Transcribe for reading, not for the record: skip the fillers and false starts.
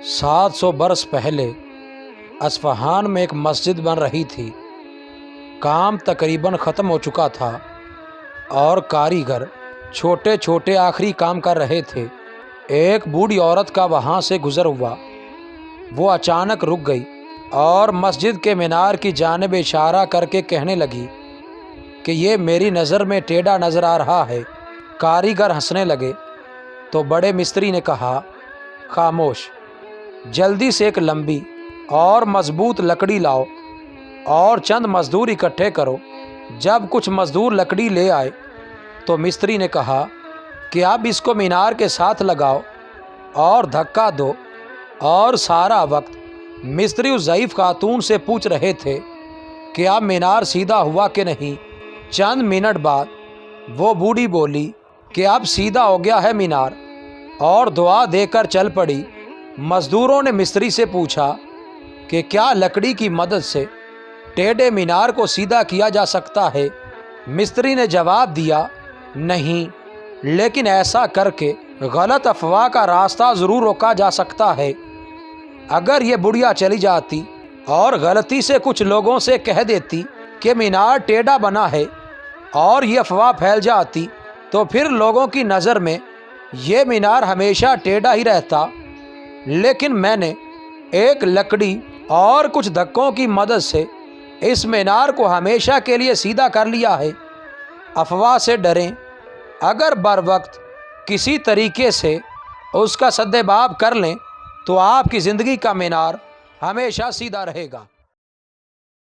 700 برس پہلے اصفہان میں ایک مسجد بن رہی تھی۔ کام تقریباً ختم ہو چکا تھا اور کاریگر چھوٹے چھوٹے آخری کام کر رہے تھے۔ ایک بوڑھی عورت کا وہاں سے گزر ہوا۔ وہ اچانک رک گئی اور مسجد کے مینار کی جانب اشارہ کر کے کہنے لگی کہ یہ میری نظر میں ٹیڑھا نظر آ رہا ہے۔ کاریگر ہنسنے لگے تو بڑے مستری نے کہا، خاموش، جلدی سے ایک لمبی اور مضبوط لکڑی لاؤ اور چند مزدور اکٹھے کرو۔ جب کچھ مزدور لکڑی لے آئے تو مستری نے کہا کہ اب اس کو مینار کے ساتھ لگاؤ اور دھکا دو، اور سارا وقت مستری اس ضعیف خاتون سے پوچھ رہے تھے کہ اب مینار سیدھا ہوا کہ نہیں۔ چند منٹ بعد وہ بوڑھی بولی کہ اب سیدھا ہو گیا ہے مینار، اور دعا دے کر چل پڑی۔ مزدوروں نے مستری سے پوچھا کہ کیا لکڑی کی مدد سے ٹیڑھے مینار کو سیدھا کیا جا سکتا ہے؟ مستری نے جواب دیا، نہیں، لیکن ایسا کر کے غلط افواہ کا راستہ ضرور روکا جا سکتا ہے۔ اگر یہ بڑھیا چلی جاتی اور غلطی سے کچھ لوگوں سے کہہ دیتی کہ مینار ٹیڑھا بنا ہے اور یہ افواہ پھیل جاتی تو پھر لوگوں کی نظر میں یہ مینار ہمیشہ ٹیڑھا ہی رہتا۔ لیکن میں نے ایک لکڑی اور کچھ دھکوں کی مدد سے اس مینار کو ہمیشہ کے لیے سیدھا کر لیا ہے۔ افواہ سے ڈریں، اگر بر وقت کسی طریقے سے اس کا سدباب کر لیں تو آپ کی زندگی کا مینار ہمیشہ سیدھا رہے گا۔